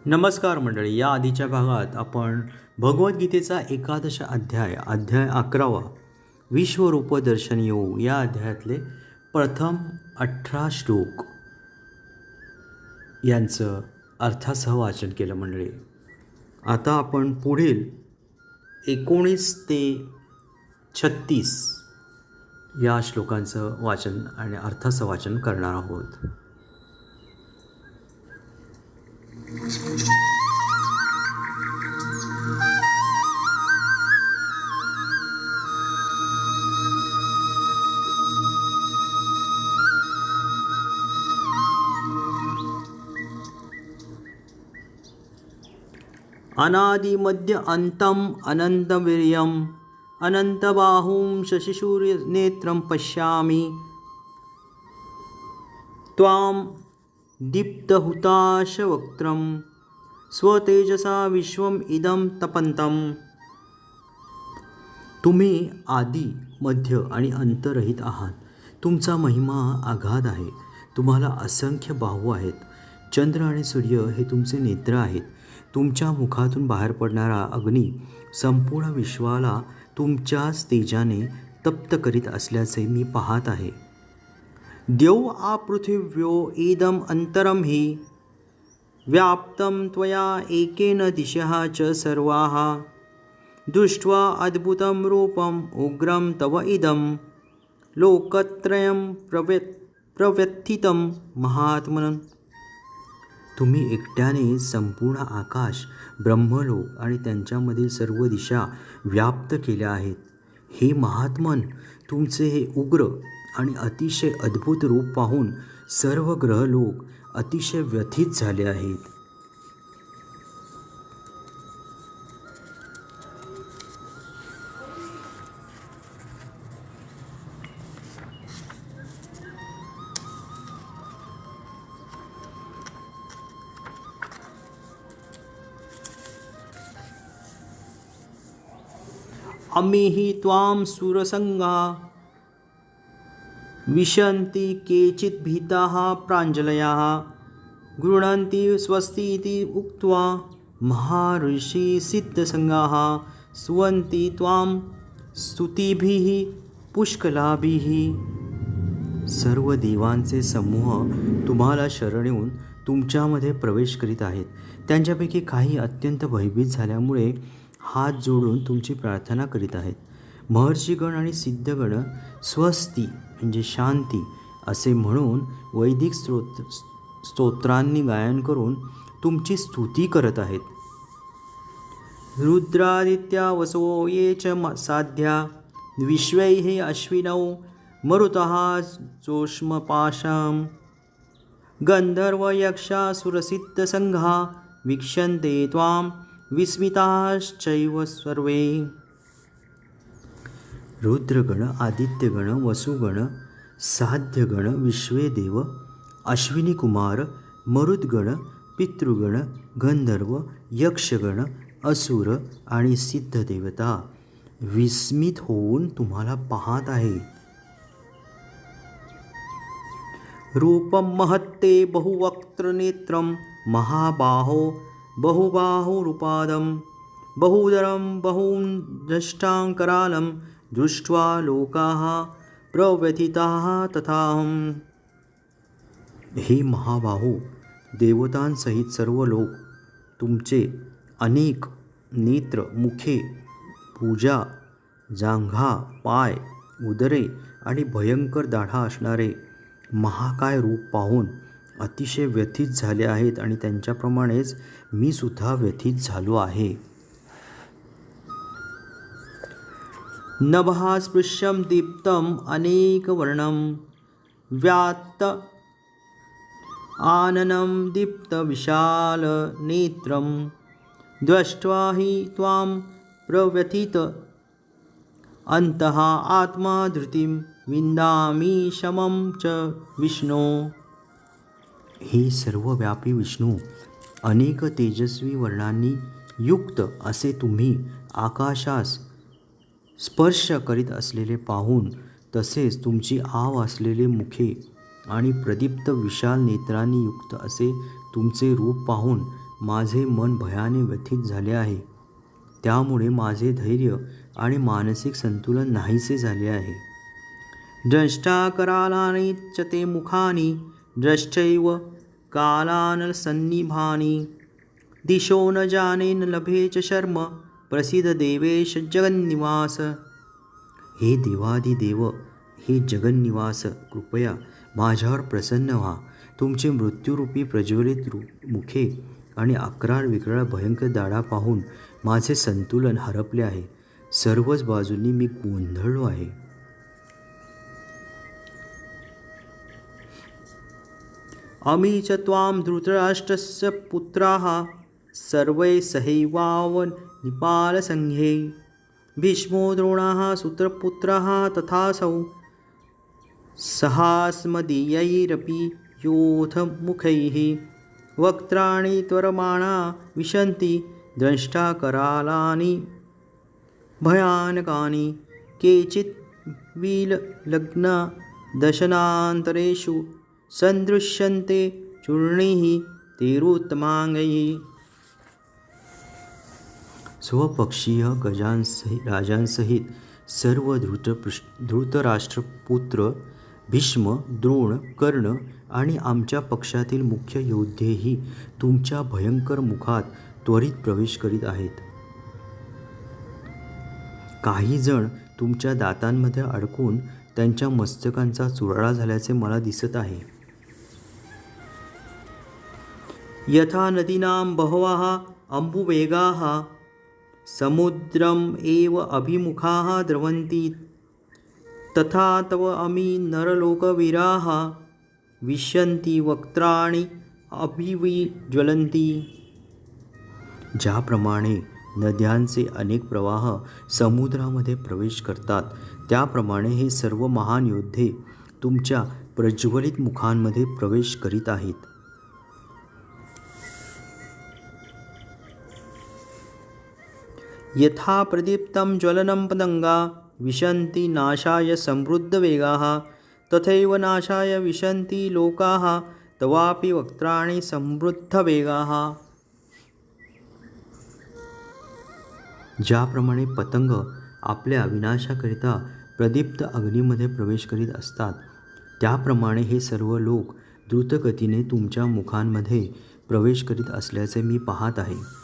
नमस्कार मंडळी. या आधीच्या भागात आपण भगवद्गीतेचा 11 अध्याय 11वा विश्वरूप दर्शन योग या अध्यायातले प्रथम 18 श्लोक यांचं अर्थासह वाचन केलं मंडळी. आता आपण पुढील 19 ते 36 या श्लोकांचं वाचन आणि अर्थासह वाचन करणार आहोत. अनादिमध्य अंतम अनंतवीर्यम अनंतबाहुं शशिसूर्यनेत्रं पश्यामि त्वां दीप्तहुताशवक्त्रं स्वतेजसा विश्वम इदं तपंतम. तुम्ही आदि मध्य आणि अंतरहित आहात. तुमचा महिमा अगाध आहे. तुम्हाला असंख्य बाहू आहेत. चंद्र आणि सूर्य हे तुमचे नेत्र आहेत. तुमच्या मुखातून बाहेर पडणारा अग्नी संपूर्ण विश्वाला तुमच्याच तेजाने तप्त करीत असल्याचे मी पाहत आहे. द्यौ आपृथिव्यो इदम अंतरम हि व्याप्तं त्वया एकेन दिशः च सर्वाः दृष्ट्वा अद्भुतं रूपम् उग्रं तव इदं लोकत्रयं प्रव्यथितं महात्मन्. तुम्ही एकट्याने संपूर्ण आकाश, ब्रह्मलोक आणि त्यांच्यामधील सर्व दिशा व्याप्त केल्या आहेत. हे महात्मन, तुमचे हे उग्र आणि अतिशय अद्भुत रूप पाहून सर्व ग्रहलोक अतिशय व्यथित झाले आहेत. अमीहि त्वां सुरसंगा विशन्ति केचित् भीताः प्राञ्जलयः गृह्णन्ति स्वस्तीति उक्त्वा महर्षि सिद्धसंगाः स्तुवन्ति त्वां स्तुतिभिः पुष्कलाभिः. सर्व देवांचे समूह तुम्हाला शरण येऊन तुमच्यामध्ये प्रवेश करीत आहेत. त्यांच्यापैकी काही अत्यंत भयभीत झाल्यामुळे हात जोडून तुमची प्रार्थना करीत आहेत. महर्षीगण आणि सिद्धगण स्वस्ती म्हणजे शांती असे म्हणून वैदिक स्तोत्रांनी गायन करून तुमची स्तुती करत आहेत. रुद्रादित्या वसो ये च साध्या विश्वैः अश्विनौ मरुतः चोष्मपाशं गंधर्वयक्षासुरसिद्धसंघा वीक्षन्ते त्वां विस्मिताश्चैव सर्वे. रुद्रगण, आदित्यगण, वसुगण, साध्यगण, विश्वेदेव, अश्विनी कुमार, मरुद्गण, पितृगण, गंधर्व, यक्षगण, असुर आणि सिद्धदेवता विस्मित होऊन तुम्हाला पाहत आहेत. रूपं महत्ते बहुवक्त्रनेत्रं महाबाहो बहुबाहुरूपादं बहुदरं बहुदष्टांकरालं दृष्ट्वा लोकाः प्रव्यथिताः तथाहं. हे महाबाहू, देवतांसहित सर्व लोक तुमचे अनेक नेत्र, मुखे, भुजा, जांघा, पाय, उदरे आणि भयंकर दाढा असणारे महाकाय रूप पाहून अतिशय व्यथित झाले आहेत आणि त्यांच्याप्रमाणेच मी सुद्धा व्यथित झालो आहे. नभः स्पृश्यं दीप्तम् अनेकवर्णं व्यात्त आननं दीप्तविशालनेत्रं दृष्ट्वा हि त्वां प्रव्यथित अन्तः आत्मा धृतिं विन्दामि शमं च विष्णो. हे सर्वव्यापी विष्णू, अनेक तेजस्वी वर्णांनी युक्त असे तुम्ही आकाशास स्पर्श करीत असलेले पाहून, तसेच तुमची आव असलेले मुखे आणि प्रदीप्त विशाल नेत्रांनी युक्त असे तुमचे रूप पाहून माझे मन भयाने व्यथित झाले आहे. त्यामुळे माझे धैर्य आणि मानसिक संतुलन नाहीसे झाले आहे. द्रष्टा करालानि च ते मुखानि द्रष्टैव कालानलसन्निभानि दिशो न जाने न लभे च शर्म प्रसिद्ध देवेश जगन्निवास. हे देवादिदेव, हे जगन्निवास, कृपया माझ्यावर प्रसन्न व्हा. तुमचे मृत्यूरूपी प्रज्वलित मुखे आणि अक्राळ विक्राळ भयंकर दाढा पाहून माझे संतुलन हरपले आहे. सर्वच बाजूंनी मी गोंधळलो आहे. अमी च त्वां धृतराष्ट्रस्य पुत्राः सर्वे सहैवावनिपालसंघे भीष्मो द्रोणाः सूत्रपुत्राः तथासौ सहास्मदीयैरपि योधमुखैः वक्त्राणि त्वरमाणा विशन्ति द्रष्टाकरालानि भयानकानि केचित् विलग्ना दशनान्तरेषु सन्दृश्यन्ते चूर्णैः तेरुत्तमाङ्गैः. स्वपक्षीय राजांसहित सर्व धृतराष्ट्रपुत्र भीष्म, द्रोण, कर्ण आणि आमच्या पक्षातील मुख्य योद्धेही तुमच्या भयंकर मुखात त्वरित प्रवेश करीत आहेत. काही जण तुमच्या दातांमध्ये अडकून त्यांच्या मस्तकांचा चुराडा झाल्याचे मला दिसत आहे. यथा नदीनां बहवः अम्बुवेगाः समुद्रम् एव अभिमुखाः द्रवन्ति तथा तव अमी नरलोकवीराः विशन्ति वक्त्राणि अभिविज्वलन्ति. ज्याप्रमाणे नद्यांचे अनेक प्रवाह समुद्रामध्ये प्रवेश करतात, त्याप्रमाणे हे सर्व महान योद्धे तुमच्या प्रज्वलित मुखांमध्ये प्रवेश करीत आहेत. यथा प्रदीप्तं ज्वलनं पतंगा विशन्ति नाशाय समृद्धवेगाः तथैव नाशाय विशन्ति लोकाः तवापि वक्त्राणि समृद्धवेगाः. ज्याप्रमाणे पतंग आपल्या विनाशाकरिता प्रदीप्त अग्नीमध्ये प्रवेश करीत असतात, त्याप्रमाणे हे सर्व लोक द्रुतगतीने तुमच्या मुखांमध्ये प्रवेश करीत असल्याचे मी पाहत आहे.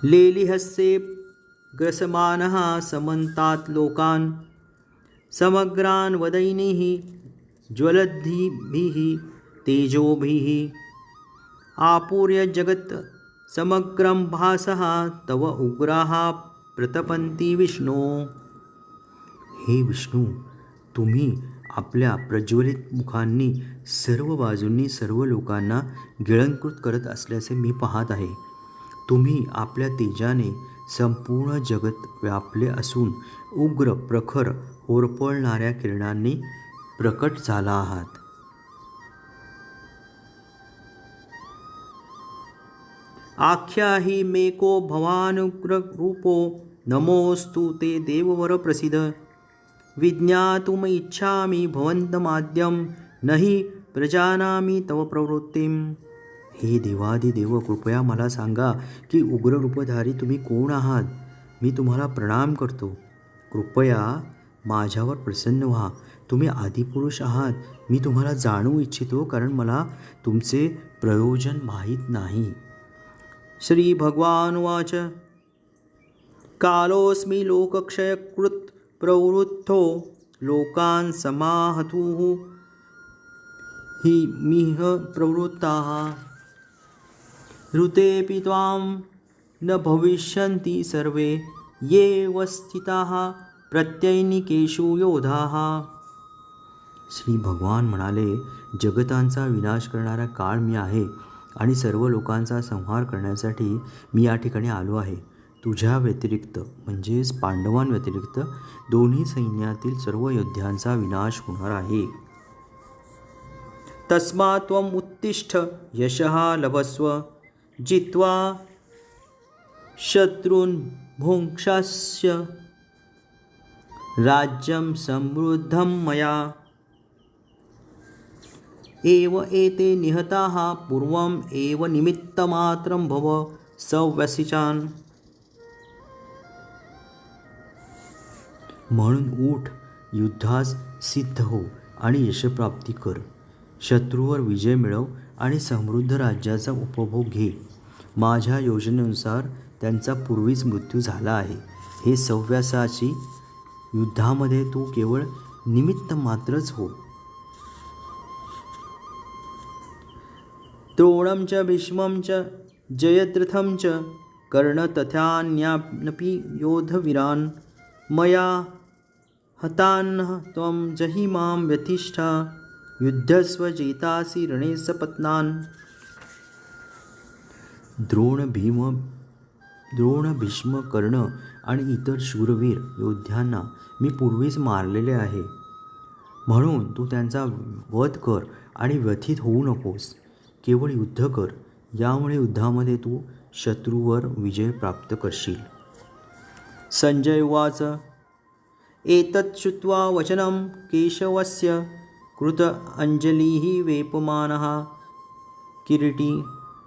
लेलिहस्ये ग्रसमानः समन्तात् लोकान् समग्रान् वदैनीः ज्वलद्भिः तेजोभिः आपूर्य जगत् समग्रं भासः तव उग्राः प्रतपन्ति विष्णो. हे विष्णू, तुम्ही आपल्या प्रज्वलित मुखांनी सर्व बाजूंनी सर्व लोकांना गिळंकृत करत असल्याचे मी पाहत आहे. तुम्ही आपल्या तेजाने संपूर्ण जगत व्यापले असून उग्र प्रखर होरपळणाऱ्या किरणांनी प्रकट झाला आहात. आख्याहि मेको भवानुग्ररूपो नमोस्तु ते देववर प्रसिद्ध विज्ञातुम इच्छामि भवन्तमाद्यं नहि प्रजानामि तव प्रवृत्तिम्. हे देवादिदेव, कृपया मला सांगा की उग्र रूपधारी तुम्ही कोण आहात. मी तुम्हाला प्रणाम करतो. कृपया माझ्यावर प्रसन्न व्हा. तुम्ही आदिपुरुष आहात. मी तुम्हाला जाणू इच्छितो, कारण मला तुमचे प्रयोजन माहीत नाही. श्री भगवानुवाच कालोऽस्मि लोकक्षयकृत् प्रवृद्धो लोकान् समाहतुः हि मिह प्रवृत्ताः ऋतेऽपि त्वां न भविष्यन्ति सर्वे ये वस्थिताः प्रत्ययनिकेषु योधाः. श्री भगवान म्हणाले, जगतांचा विनाश करणारा काळ मी आहे आणि सर्व लोकांचा संहार करण्यासाठी मी या ठिकाणी आलो आहे. तुझ्या व्यतिरिक्त म्हणजेच पांडवांव्यतिरिक्त दोन्ही सैन्यातील सर्व योद्ध्यांचा विनाश होणार आहे. तस्मात् त्वम् उत्तिष्ठ यशः लभस्व जित्वा शत्रून् भुङ्क्षस्य राज्यं समृद्धं मया. एव एते निहताः पूर्वम् एव निमित्तमात्रं भव सव्यसिचान. म्हणून उठ, युद्धास सिद्ध हो आणि यशप्राप्ती कर. शत्रूवर विजय मिळव आणि समृद्ध राज्याचा उपभोग घे. माझ्या योजनेनुसार त्यांचा पूर्वीच मृत्यू झाला आहे. हे सव्यासाची, युद्धामध्ये तू केवळ निमित्त मात्रच हो. द्रोणं च भीष्मं च जयद्रथं च कर्ण तथान्यानपि योधवीरान् मया हतान्नः त्वं जहि मां व्यथिष्ठा युद्धस्व जेतासि रणे सपत्नान्. द्रोण, भीष्म, कर्ण आणि इतर शूरवीर योद्ध्यांना मी पूर्वीच मारलेले आहे. म्हणून तू त्यांचा वध कर आणि व्यथित होऊ नकोस. केवळ युद्ध कर. यामुळे युद्धामध्ये तू शत्रूवर विजय प्राप्त करशील. संजय उवाच. एतत् श्रुत्वा वचनं केशवस्य कृत अंजलिः वेपमानः किरीटी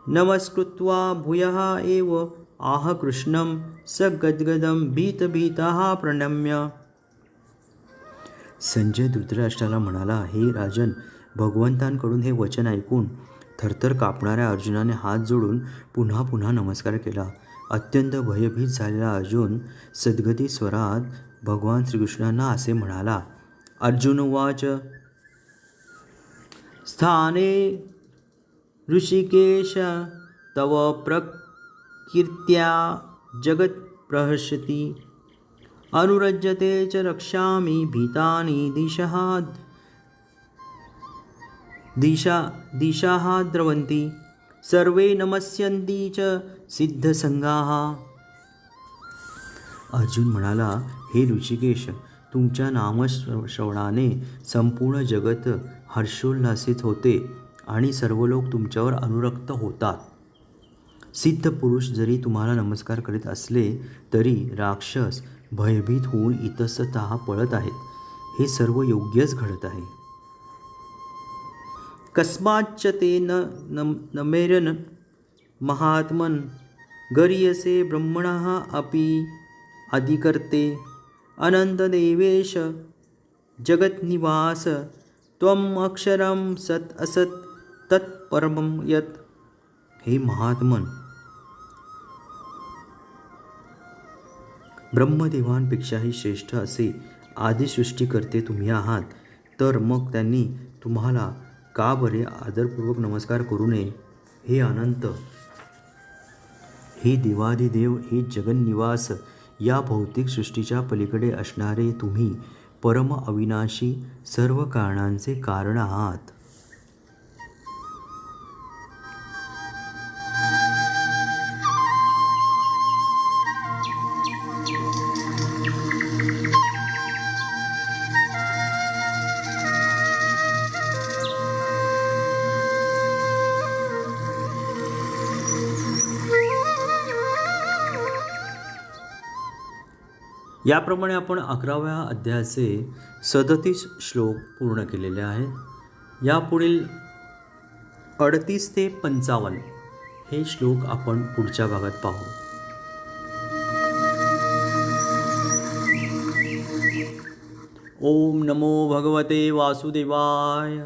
नमस्कृत्वा भूयः एव आह कृष्णं स गद्गदं भीतभीतः प्रणम्य. संजय धृतराष्ट्राला म्हणाला, हे राजन, भगवंतांकडून हे वचन ऐकून थरथर कापणाऱ्या अर्जुनाने हात जोडून पुन्हा पुन्हा नमस्कार केला. अत्यंत भयभीत झालेला अर्जुन सद्गती स्वरात भगवान श्रीकृष्णांना असे म्हणाला. अर्जुन उवाच. स्थाने ऋषिकेश तव प्रकीर्त्या जगत् प्रहर्षति अनुरज्यते च रक्षामि भीतानि दिशाः द्रवन्ति सर्वे नमस्यन्ति च सिद्धसंगाः. अर्जुन म्हणाला, हे ऋषिकेश, तुमच्या नामश्रवणाने संपूर्ण जगत हर्षोल्लासित होते आणि सर्व लोक तुमच्यावर अनुरक्त होतात. सिद्ध पुरुष जरी तुम्हाला नमस्कार करीत असले तरी राक्षस भयभीत होऊन इतस्ततः पळत आहेत. हे सर्व योग्यच घडत आहे. कस्माच्च ते नमेरन महात्मन गरीयसे ब्रह्मणः अपि अधिकर्ते अनंतदेवेश जगन्निवास त्वम् अक्षरं सत् असत् तत्परमं यत्. हे महात्मन, ब्रह्मदेवांपेक्षाही श्रेष्ठ असे आदिसृष्टीकर्ते तुम्ही आहात. तर मग त्यांनी तुम्हाला का बरे आदरपूर्वक नमस्कार करू नये? हे अनंत, हे देवादिदेव, हे जगन्निवास, या भौतिक सृष्टीच्या पलीकडे असणारे तुम्ही परम अविनाशी सर्व कारणांचे कारण आहात. याप्रमाणे आपण 11व्या अध्यायाचे 37 श्लोक पूर्ण केलेले आहेत. यापुढील 38 ते 55 हे श्लोक आपण पुढच्या भागात पाहू. ओम नमो भगवते वासुदेवाय.